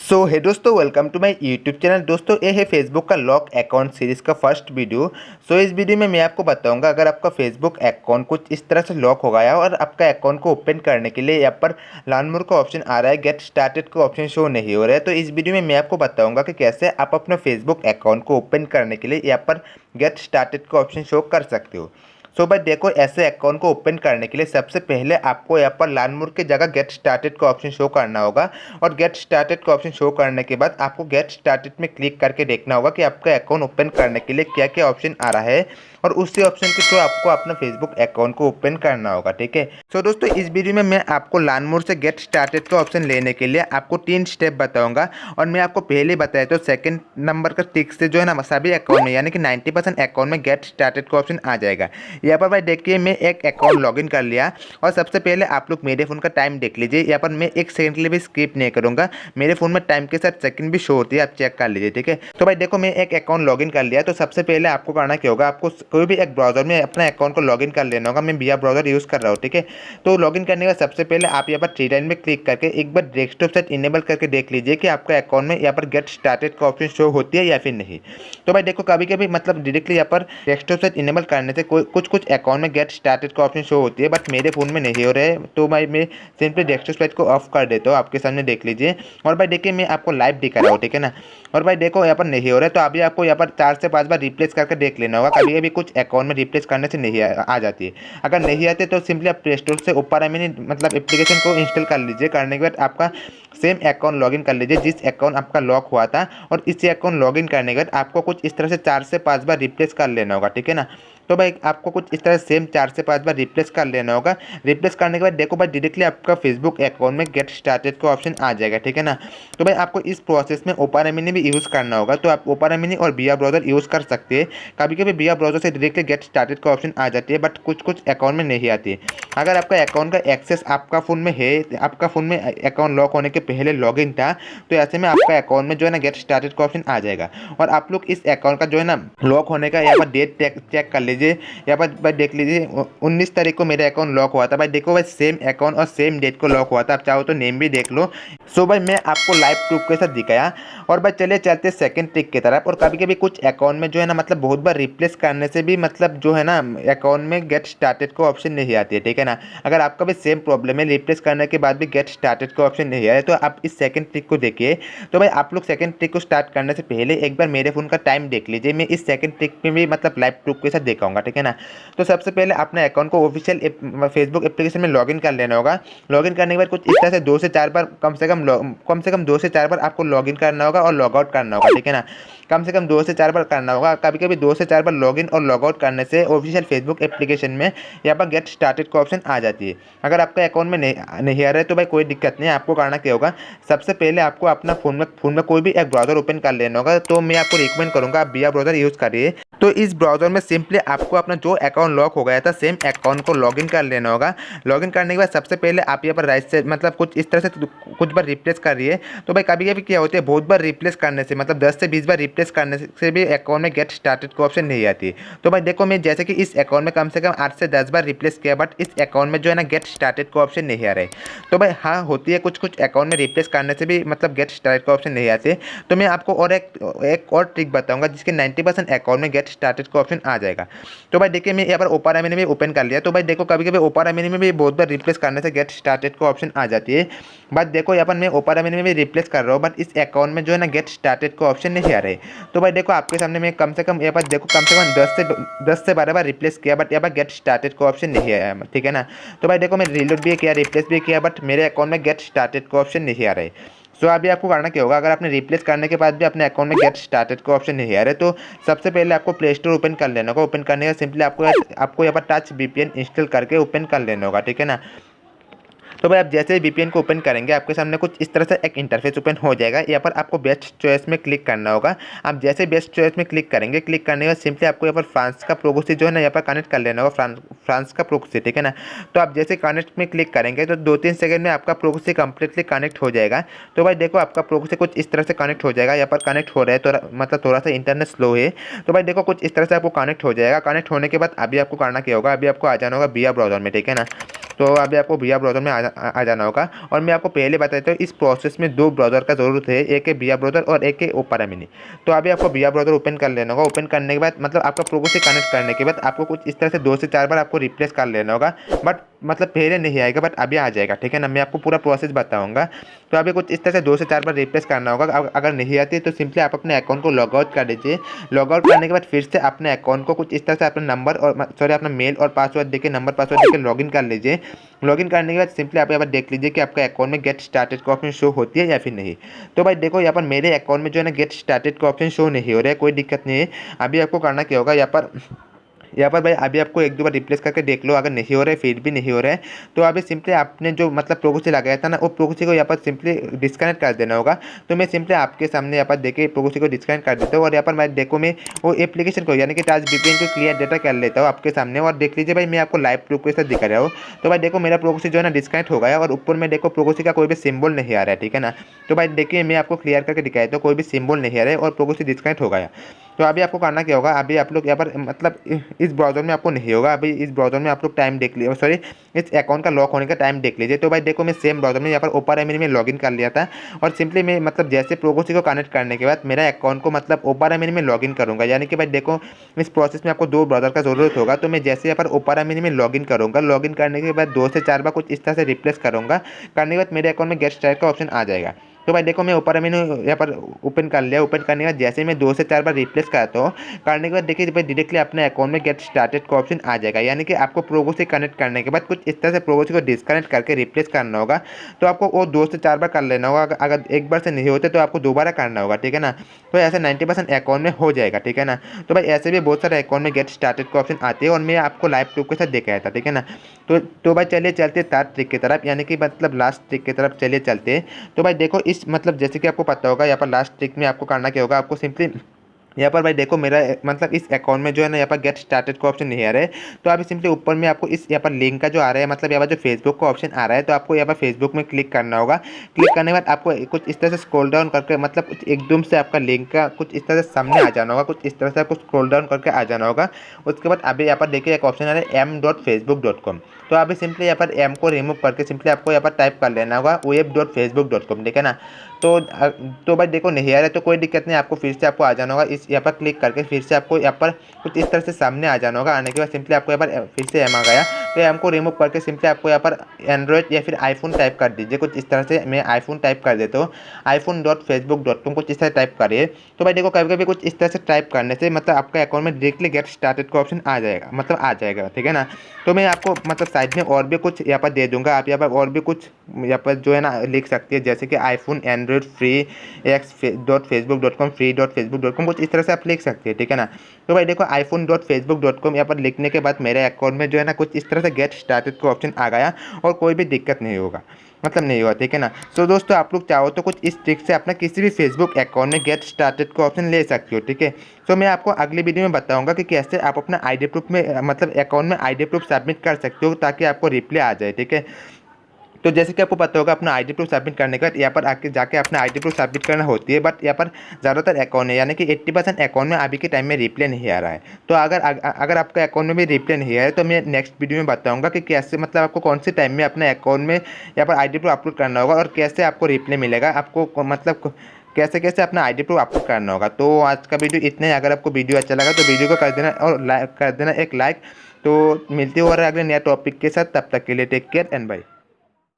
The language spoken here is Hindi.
सो हे दोस्तों, welcome to my YouTube channel. दोस्तों, ये है फेसबुक का लॉक अकाउंट सीरीज़ का फर्स्ट वीडियो। इस वीडियो में मैं आपको बताऊंगा, अगर आपका फेसबुक अकाउंट कुछ इस तरह से लॉक हो गया है और आपका अकाउंट को ओपन करने के लिए यहाँ पर लर्न मोर का ऑप्शन आ रहा है, गेट स्टार्टेड का ऑप्शन शो नहीं हो रहा है। तो इस वीडियो में मैं आपको बताऊँगा कि कैसे आप अपना फेसबुक अकाउंट को ओपन करने के लिए यहाँ पर गेट स्टार्टेड का ऑप्शन शो कर सकते हो। भाई देखो, ऐसे अकाउंट को ओपन करने के लिए सबसे पहले आपको यहाँ पर लर्न मोर की जगह गेट स्टार्टेड का ऑप्शन शो करना होगा। और गेट स्टार्टेड का ऑप्शन शो करने के बाद आपको गेट स्टार्टेड में क्लिक करके देखना होगा कि आपका अकाउंट ओपन करने के लिए क्या क्या ऑप्शन आ रहा है, और उसी ऑप्शन के थ्रू आपको अपना फेसबुक अकाउंट को ओपन करना होगा। ठीक है। दोस्तों, इस वीडियो में मैं आपको लर्न मोर से गेट स्टार्टेड का ऑप्शन लेने के लिए आपको 3 स्टेप बताऊंगा। और मैं आपको पहले बताया तो सेकंड नंबर का टिक से जो है ना सभी अकाउंट में यानी कि 90% अकाउंट में गेट स्टार्टेड का ऑप्शन आ जाएगा। यहाँ पर भाई देखिए, मैं एक अकाउंट लॉगिन कर लिया। और सबसे पहले आप लोग मेरे फ़ोन का टाइम देख लीजिए। यहाँ पर मैं 1 सेकंड के लिए भी स्किप नहीं करूँगा, मेरे फ़ोन में टाइम के साथ सेकंड भी शो होती है, आप चेक कर लीजिए। ठीक है। तो भाई देखो, मैं एक अकाउंट लॉगिन कर लिया। तो सबसे पहले आपको करना क्या होगा, आपको कोई भी एक ब्राउजर में अपना अकाउंट को लॉगिन कर लेना होगा। मैं विया ब्राउजर यूज़ कर रहा हूँ। ठीक है। तो लॉगिन करने के बाद सबसे पहले आप यहाँ पर थ्री लाइन में क्लिक करके एक बार डेस्कटॉप साइट इनेबल करके देख लीजिए कि आपका अकाउंट में यहाँ पर गेट स्टार्टेड का ऑप्शन शो होती है या फिर नहीं। तो भाई देखो, कभी कभी मतलब डायरेक्टली यहाँ पर डेस्कटॉप साइट इनेबल करने से कुछ अकाउंट में गेट स्टार्टेड का ऑप्शन शो होती है, बट मेरे फ़ोन में नहीं हो रहा है। तो भाई मैं सिंपली डेस्कटॉप साइट को ऑफ कर देता हूँ, आपके सामने देख लीजिए। और भाई देखिए, मैं आपको लाइव दिखा रहा हूँ। ठीक है ना। और भाई देखो, यहाँ पर नहीं हो रहा है, तो अभी आपको यहाँ पर 4 से 5 बार रिप्लेस करके देख लेना होगा। कभी कभी कुछ अकाउंट में रिप्लेस करने से नहीं आ जाती है। अगर नहीं आते तो सिंपली आप प्ले स्टोर से ऊपर मतलब एप्लीकेशन को इंस्टॉल कर लीजिए। करने के बाद आपका सेम अकाउंट लॉगिन कर लीजिए जिस अकाउंट आपका लॉक हुआ था। और इसी अकाउंट लॉगिन करने के बाद आपको कुछ इस तरह से 4 से 5 बार रिप्लेस कर लेना होगा। ठीक है ना। तो भाई आपको कुछ इस तरह सेम 4 से 5 बार रिप्लेस कर लेना होगा। रिप्लेस करने के बाद देखो भाई, डायरेक्टली आपका फेसबुक अकाउंट में गेट स्टार्टेड का ऑप्शन आ जाएगा। ठीक है ना। तो भाई आपको इस प्रोसेस में ओपन एमिनी भी यूज़ करना होगा। तो आप ओपन एमिनी और विया ब्राउजर यूज़ कर सकते हैं। कभी कभी विया ब्राउजर से डायरेक्टली गेट स्टार्टेड का ऑप्शन आ जाती है, बट कुछ अकाउंट में नहीं आती है। अगर आपका अकाउंट का एक्सेस आपका फ़ोन में है, आपका फ़ोन में अकाउंट लॉक होने के पहले लॉगिन था, तो ऐसे में आपका अकाउंट में जो है ना गेट स्टार्टेड का ऑप्शन आ जाएगा। और आप लोग इस अकाउंट का जो है ना लॉक होने का यहाँ पर डेट चेक कर लीजिए। यहाँ पर भाई देख लीजिए, 19 तारीख को मेरा अकाउंट लॉक हुआ था। भाई देखो भाई, सेम अकाउंट और सेम डेट को लॉक हुआ था। आप चाहो तो नेम भी देख लो। भाई मैं आपको लाइव प्रूफ के साथ दिखाया। और भाई चलिए चलते सेकंड ट्रिक की तरफ। और कभी कभी कुछ अकाउंट में जो है ना मतलब बहुत बार रिप्लेस करने से भी मतलब जो है ना अकाउंट में गेट स्टार्टेड को ऑप्शन नहीं आती है। ठीक है ना। अगर आपका भी सेम प्रॉब्लम है, रिप्लेस करने के बाद भी गेट स्टार्टेड का ऑप्शन नहीं आया, तो आप इस सेकंड ट्रिक को देखिए। तो भाई आप लोग सेकंड ट्रिक को स्टार्ट करने से पहले एक बार मेरे फ़ोन का टाइम देख लीजिए। मैं इस सेकंड ट्रिक में भी मतलब लाइव प्रूफ के साथ दिखाऊंगा। ठीक है ना। तो सबसे पहले अपने अकाउंट को ऑफिशियल फेसबुक एप्लीकेशन में लॉगिन कर लेना होगा। लॉगिन करने के बाद कुछ इस तरह से 2 से 4 बार कम से कम 2 से 4 बार आपको लॉगिन करना होगा और लॉग आउट करना होगा। ठीक है ना। कम से कम 2 से 4 बार करना होगा। कभी कभी 2 से 4 बार लॉगिन और लॉग आउट करने से ऑफिशियल फेसबुक एप्लीकेशन में यहाँ पर गेट स्टार्टेड का ऑप्शन आ जाती है। अगर आपका अकाउंट में नहीं आ रहा है तो भाई कोई दिक्कत नहीं है। आपको करना क्या होगा, सबसे पहले आपको अपना फ़ोन में कोई भी एक ब्राउज़र ओपन कर लेना होगा। तो मैं आपको रिकमेंड करूँगा आप विया ब्राउज़र यूज़ करिए। तो इस ब्राउज़र में सिंपली आपको अपना जो अकाउंट लॉक हो गया था सेम अकाउंट को लॉगिन कर लेना होगा। लॉगिन करने के बाद सबसे पहले आप यहाँ पर राइट से मतलब कुछ इस तरह से कुछ बार रिप्लेस करिए। तो भाई कभी कभी क्या होता है, बहुत बार रिप्लेस करने से मतलब 10 से 20 बार रिप्लेस करने से भी अकाउंट में गेट स्टार्टेड का ऑप्शन नहीं आती। तो भाई देखो, मैं जैसे कि इस अकाउंट में कम से कम 8 से 10 बार रिप्लेस किया, बट इस अकाउंट में जो है ना गेट स्टार्टेड का ऑप्शन नहीं आ रहा है। तो भाई हाँ, होती है कुछ अकाउंट में रिप्लेस करने से भी मतलब गेट स्टार्टेड का ऑप्शन नहीं आते। तो मैं आपको और एक और ट्रिक बताऊंगा जिसके 90% अकाउंट में गेट स्टार्टेड का ऑप्शन आ जाएगा। तो भाई देखिए, मैं यहाँ पर ओपन एमिनी में ओपन कर लिया। तो भाई देखो, कभी कभी ओपन एमिनी में भी बहुत बार रिप्लेस करने से गेट स्टार्टेड का ऑप्शन आ जाती है। बट देखो, यहाँ पर मैं ओपन एमिनी में भी रिप्लेस कर रहा हूँ, बट इस अकाउंट में जो है ना गेट स्टार्टेड का ऑप्शन नहीं आ रहा है। तो भाई देखो, आपके सामने मैं कम से कम यहाँ पर देखो कम से कम 10 से 12 बार रिप्लेस किया, बट यहाँ पर गेट स्टार्टेड का ऑप्शन नहीं आया। ठीक है ना। तो भाई देखो, मैं रीलोड भी किया, रिप्लेस भी किया, बट मेरे अकाउंट में गेट स्टार्टेड का ऑप्शन नहीं आ रहा है। अभी आपको करना क्या होगा, अगर आपने रिप्लेस करने के बाद भी अपने अकाउंट में गेट स्टार्टेड का ऑप्शन नहीं आ रहा है, तो सबसे पहले आपको प्ले स्टोर ओपन कर लेना होगा। ओपन करने का सिंपली आपको यहाँ पर टच वीपीएन इंस्टॉल करके ओपन कर लेना होगा। ठीक है ना। तो भाई आप जैसे ही वीपीएन को ओपन करेंगे, आपके सामने कुछ इस तरह से एक इंटरफेस ओपन हो जाएगा। यहाँ पर आपको बेस्ट चॉइस में क्लिक करना होगा। आप जैसे बेस्ट चॉइस में क्लिक करेंगे, क्लिक करने के बाद सिंपली आपको यहाँ पर फ्रांस का प्रोक्सी जो है ना यहाँ पर कनेक्ट कर लेना होगा, फ्रांस का प्रोक्सी। ठीक है ना। तो आप जैसे कनेक्ट में क्लिक करेंगे तो 2-3 सेकंड में आपका प्रोक्सी कंप्लीटली कनेक्ट हो जाएगा। तो भाई देखो, आपका प्रोक्सी कुछ इस तरह से कनेक्ट हो जाएगा। यहाँ पर कनेक्ट हो रहा है, तो मतलब थोड़ा सा इंटरनेट स्लो है। तो भाई देखो, कुछ इस तरह से आपको कनेक्ट हो जाएगा। कनेक्ट होने के बाद अभी आपको करना क्या होगा, अभी आपको आ जाना होगा विया ब्राउज़र में। ठीक है ना। तो अभी आपको विया ब्राउज़र में आ जाना होगा। और मैं आपको पहले बता देता हूँ, इस प्रोसेस में 2 ब्राउज़र का ज़रूरत है, एक है विया ब्राउज़र और एक है ओपेरा मिनी। तो अभी आपको विया ब्राउज़र ओपन कर लेना होगा। ओपन करने के बाद मतलब आपका प्रोगो से कनेक्ट करने के बाद आपको कुछ इस तरह से 2 से 4 बार आपको रिप्लेस कर लेना होगा, बट मतलब पहले नहीं आएगा, बट अभी आ जाएगा, ठीक है ना। मैं आपको पूरा प्रोसेस बताऊंगा। तो अभी कुछ इस तरह से 2 से 4 बार रिप्लेस करना होगा। अगर नहीं आती तो सिंपली आप अपने अकाउंट को लॉग आउट कर दीजिए। लॉग आउट करने के बाद फिर से अपने अकाउंट को कुछ इस तरह से अपना नंबर और सॉरी अपना मेल और पासवर्ड देके नंबर पासवर्ड देके लॉगिन कर लीजिए। लॉगिन करने के बाद सिंपली आप यहाँ पर देख लीजिए कि आपका अकाउंट में गेट स्टार्टेड का ऑप्शन शो होती है या फिर नहीं। तो भाई देखो यहाँ पर मेरे अकाउंट में जो है ना गेट स्टार्टेड का ऑप्शन शो नहीं हो रहा है, कोई दिक्कत नहीं है। अभी आपको करना क्या होगा, यहाँ पर भाई अभी आपको 1-2 बार रिप्लेस करके देख लो। अगर नहीं हो रहा है, फिर भी नहीं हो रहा है, तो अभी सिंपली आपने जो मतलब प्रोक्सी लगाया था ना, वो प्रोक्सी को यहाँ पर सिंपली डिस्कनेक्ट कर देना होगा। तो मैं सिंपली आपके सामने यहाँ पर देखिए प्रोक्सी को डिस्कनेक्ट कर देता हूँ। और यहाँ पर मैं देखो मैं वो एप्लीकेशन को यानी कि टास्क VPN को क्लियर डेटा कर लेता हूँ आपके सामने। और देख लीजिए भाई मैं आपको लाइव प्रूफ के साथ दिखा रहा हूँ। तो भाई देखो मेरा प्रोक्सी जो है ना डिस्कनेक्ट हो गया और ऊपर में देखो प्रोक्सी का कोई भी सिंबल नहीं आ रहा है, ठीक है ना। तो भाई देखिए मैं आपको क्लियर करके दिखाया तो कोई भी सिंबल नहीं आ रहा है और प्रोक्सी डिस्कनेक्ट हो गया। तो अभी आपको करना क्या होगा, अभी आप लोग यहाँ पर मतलब इस ब्राउज़र में आपको नहीं होगा। अभी इस ब्राउज़र में आप लोग टाइम देख लीजिए, सॉरी इस अकाउंट का लॉक होने का टाइम देख लीजिए। तो भाई देखो मैं सेम ब्राउज़र में यहाँ पर ओपेरा मिनी में लॉगिन कर लिया था। और सिंपली मैं मतलब जैसे प्रोक्सी को कनेक्ट करने के बाद मेरा अकाउंट को मतलब ओपेरा मिनी में लॉगिन करूँगा। यानी कि भाई देखो इस प्रोसेस में आपको 2 ब्राउज़र का ज़रूरत होगा। तो मैं जैसे यहाँ पर ओपेरा मिनी में लॉगिन करूँगा, लॉगिन करने के बाद 2 से 4 बार कुछ इस तरह से रिप्लेस करूँगा। करने के बाद मेरे अकाउंट में गेट स्टार्ट का ऑप्शन आ जाएगा। तो भाई देखो मैं ओपेरा मेनू यहाँ पर ओपन कर लिया। ओपन करने के बाद जैसे मैं 2 से 4 बार रिप्लेस करता हूँ, करने के बाद देखिए भाई डायरेक्टली अपने अकाउंट में गेट स्टार्टेड का ऑप्शन आ जाएगा। यानी कि आपको प्रोगो से कनेक्ट करने के बाद कुछ इस तरह से प्रोगो को डिस्कनेक्ट करके रिप्लेस करना होगा। तो आपको वो 2 से 4 बार कर लेना होगा। अगर एक बार से नहीं होते तो आपको दोबारा करना होगा, ठीक है ना। तो ऐसे 90% अकाउंट में हो जाएगा, ठीक है ना। तो भाई ऐसे भी बहुत सारे अकाउंट में गेट स्टार्टेड का ऑप्शन आते हैं और मैं आपको लाइव प्रूफ के साथ दिखाया था, ठीक है ना। तो भाई चलिए चलते थर्ड ट्रिक की तरफ, यानी कि मतलब लास्ट ट्रिक की तरफ चलिए चलते हैं। तो भाई देखो इस मतलब जैसे कि आपको पता होगा यहाँ पर लास्ट ट्रिक में आपको करना क्या होगा, आपको सिंपली यहाँ पर भाई देखो मेरा मतलब इस अकाउंट में जो है ना यहाँ पर गेट स्टार्टेड का ऑप्शन नहीं आ रहा है। तो अभी सिंपली ऊपर में आपको इस यहाँ पर लिंक का जो आ रहा है, मतलब यहाँ पर जो फेसबुक का ऑप्शन आ रहा है, तो आपको यहाँ पर फेसबुक में क्लिक करना होगा। क्लिक करने के बाद आपको कुछ इस तरह से स्क्रॉल डाउन करके मतलब कुछ एकदम से आपका लिंक का कुछ इस तरह से सामने आ जाना होगा। कुछ इस तरह से आपको स्क्रॉल डाउन करके आ जाना होगा। उसके बाद अभी यहाँ पर देखिए एक ऑप्शन आ रहा है m.facebook.com। तो अभी सिंपली यहाँ पर m को रिमूव करके सिंपली आपको यहाँ पर टाइप कर लेना होगा web.facebook.com, ठीक है ना। तो भाई देखो नहीं आ रहा है तो कोई दिक्कत नहीं, आपको फिर से आपको आ जाना होगा। इस यहाँ पर क्लिक करके फिर से आपको यहाँ पर कुछ इस तरह से सामने आ जाना होगा। आने के बाद सिंपली आपको यहाँ पर फिर से एम आ गया, तो एम को रिमूव करके सिंपली आपको यहाँ पर एंड्रॉयड या फिर आईफोन टाइप कर दीजिए। कुछ इस तरह से मैं आईफोन टाइप कर देता हूँ, iphone.facebook.com कुछ इस तरह टाइप करिए। तो भाई देखो कभी कभी कुछ इस तरह से टाइप करने से मतलब आपके अकाउंट में डायरेक्टली गेट स्टार्टेड का ऑप्शन आ जाएगा, मतलब आ जाएगा, ठीक है ना। तो मैं आपको मतलब साइड में और भी कुछ यहाँ पर दे दूंगा, आप यहाँ पर और भी कुछ यहाँ पर जो है ना लिख सकती है, जैसे कि iPhone Android free x.facebook.com free.facebook.com कुछ इस तरह से आप लिख सकते हैं, ठीक है ना। तो भाई देखो iphone.facebook.com यहाँ पर लिखने के बाद मेरे अकाउंट में जो है ना कुछ इस तरह से गेट स्टार्टेड का ऑप्शन आ गया और कोई भी दिक्कत नहीं होगा, मतलब नहीं हुआ, ठीक है ना। तो दोस्तों आप लोग चाहो तो कुछ इस ट्रिक से अपना किसी भी फेसबुक अकाउंट में गेट स्टार्टेड का ऑप्शन ले सकते हो, ठीक है। तो मैं आपको अगली वीडियो में बताऊंगा कि कैसे आप अपना आईडी प्रूफ में मतलब अकाउंट में आईडी प्रूफ सबमिट कर सकते हो ताकि आपको रिप्लाई आ जाए, ठीक है। तो जैसे कि आपको पता होगा अपना आईडी प्रूफ सबमिट करने के बाद यहाँ पर आके जाके अपना आईडी प्रूफ सबमिट करना होती है, बट यहाँ पर ज़्यादातर अकाउंट है यानी कि 80% अकाउंट में अभी के टाइम में रिप्लाई नहीं आ रहा है। तो अगर आपका अकाउंट में भी रिप्लाई नहीं आया तो मैं नेक्स्ट वीडियो में बताऊंगा कि कैसे मतलब आपको कौन से टाइम में अपने अकाउंट में यहाँ पर आईडी प्रूफ अपलोड करना होगा और कैसे आपको रिप्लाई मिलेगा, आपको मतलब कैसे कैसे अपना आईडी प्रूफ अपलोड करना होगा। तो आज का वीडियो इतने, अगर आपको वीडियो अच्छा लगा तो वीडियो को कर देना और कर देना एक लाइक। तो मिलते हो अगले नया टॉपिक के साथ, तब तक के लिए टेक केयर एंड बाय।